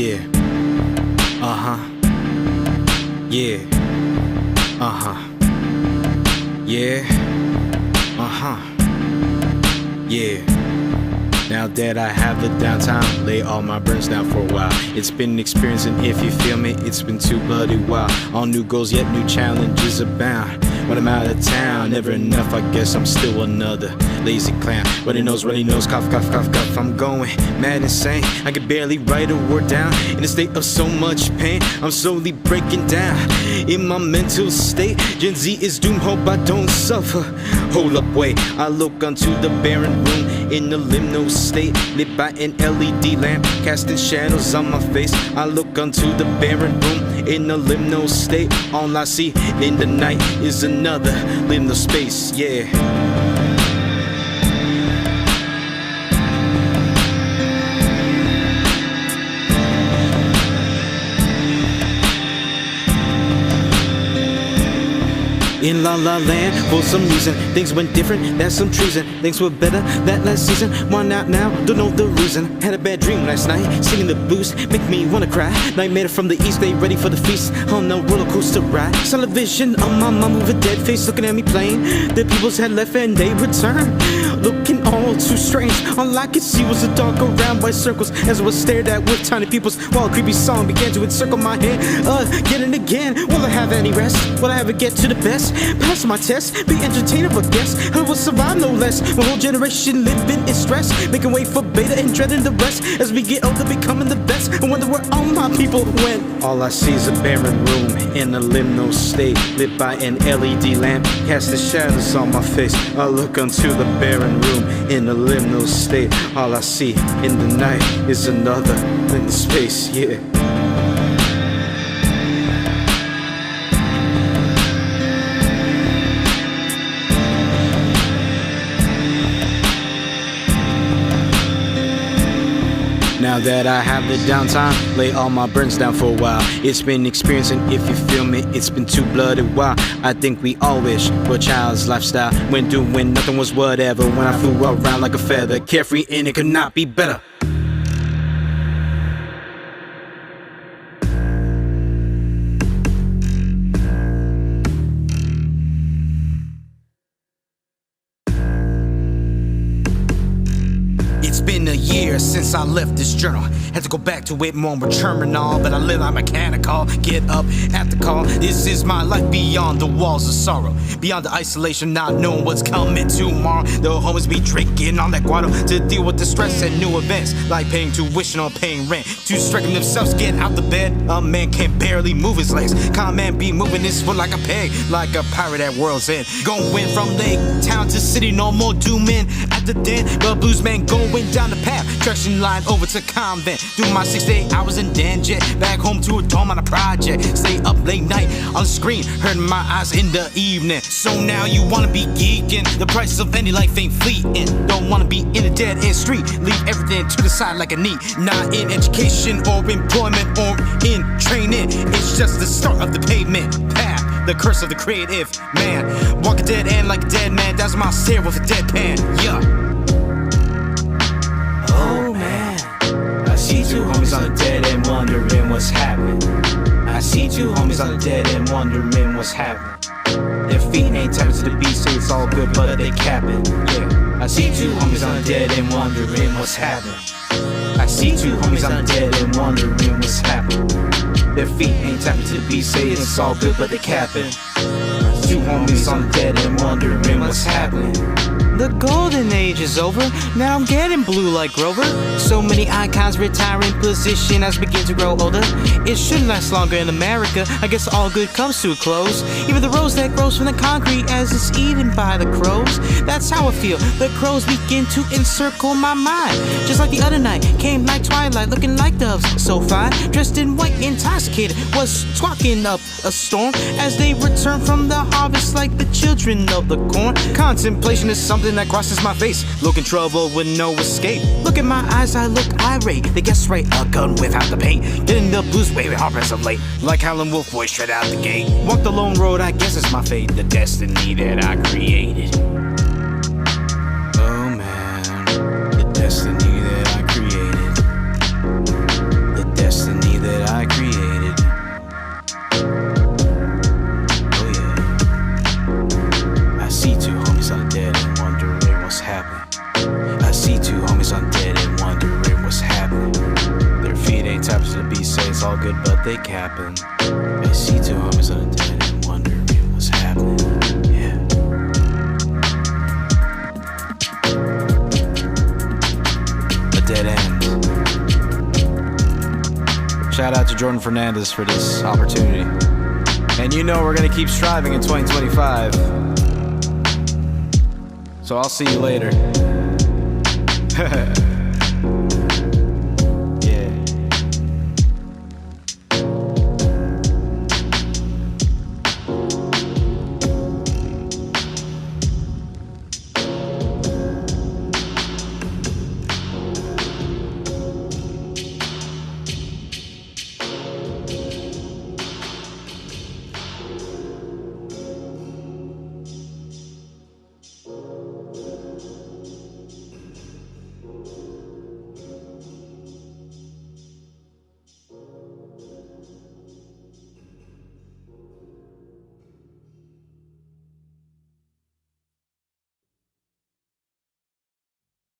Yeah. Yeah. Yeah. Yeah. Now that I have the downtime, lay all my burdens down for a while. It's been an experience, and if you feel me, it's been too bloody wild. All new goals, yet new challenges abound. When I'm out of town, never enough, I guess I'm still another lazy clown. Runny nose, cough, cough, cough, cough. I'm going mad insane. I can barely write a word down. In a state of so much pain, I'm slowly breaking down. In my mental state, Gen Z is doomed, hope I don't suffer. Hold up, wait, I look onto the barren room in the liminal state, lit by an LED lamp, casting shadows on my face. I look onto the barren room in the liminal state. All I see in the night is another liminal space, yeah. In La La Land, for some reason, things went different, that's some treason. Things were better that last season, why not now? Don't know the reason. Had a bad dream last night, singing the blues, make me wanna cry. Nightmare from the east, they ready for the feast, on the roller coaster ride. Saw a vision of my mom with a dead face looking at me plain. The peoples had left and they returned, looking all too strange. All I could see was a dark around white circles as I was stared at with tiny peoples, while a creepy song began to encircle my head. Again and again, will I have any rest? Will I ever get to the best? Pass my test, be entertainer but guess I will survive no less. My whole generation living in stress, making way for beta and dreading the rest. As we get older, becoming the best, I wonder where all my people went. All I see is a barren room in a liminal state, lit by an LED lamp, casting shadows on my face. I look onto the barren room in a liminal state. All I see in the night is another liminal space, yeah. Now that I have the downtime, lay all my burdens down for a while. It's been experiencing, if you feel me, it's been too bloody wild. I think we all wish for a child's lifestyle, when doing nothing was whatever. When I flew around like a feather, carefree and it could not be better. It's been a year since I left this journal. Had to go back to it more mature and all, but I live like mechanical. Get up at the call. This is my life beyond the walls of sorrow, beyond the isolation, not knowing what's coming tomorrow. The homies be drinking on that guado to deal with the stress and new events, like paying tuition or paying rent. To striking themselves, get out the bed. A man can barely move his legs. Con man be moving his foot like a peg, like a pirate at world's end. Going from lake town to city, no more dooming at the den. But blues man going down the path, traction line over to convent. Do my 6 to 8 hours and then jet back home to a dorm on a project. Stay up late night on the screen, hurting my eyes in the evening. So now you wanna be geeking, the price of any life ain't fleeting. Don't wanna be in a dead end street, leave everything to the side like a need. Not in education or employment or in training, it's just the start of the pavement path, the curse of the creative man. Walk a dead end like a dead man, that's my stare with a deadpan, yeah. Oh man, I see two homies on the dead end wondering what's happening. I see two homies on the dead end wondering what's happening. Their feet ain't tapping to the beat, say it's all good, but they capping, yeah. I see two homies on the dead end wondering what's happening. I see two homies on the dead end wondering what's happening. Their feet ain't tapping to the beat, say it's all good, but they capping. Two homies on the dead end wondering what's happening. The golden age is over, now I'm getting blue like Grover. So many icons retiring position as we begin to grow older. It shouldn't last longer in America, I guess all good comes to a close. Even the rose that grows from the concrete as it's eaten by the crows. That's how I feel, the crows begin to encircle my mind. Just like the other night, came like twilight looking like doves, so fine. Dressed in white, intoxicated, was squawking up a storm as they return from the harvest like the children of the corn. Contemplation is something that crosses my face, looking trouble with no escape. Look at my eyes, I look irate. They guess right, a gun without the paint. Getting the blues way hard as of late, like Howlin' Wolf boy straight out the gate. Walk the lone road, I guess it's my fate, the destiny that I created. Oh man, the destiny that I created. The destiny happens to the beast, say it's all good, but they capping. They see two homies on a dead end, wondering what's happening. Yeah. A dead end. Shout out to Jordan Fernandez for this opportunity. And you know we're gonna keep striving in 2025. So I'll see you later.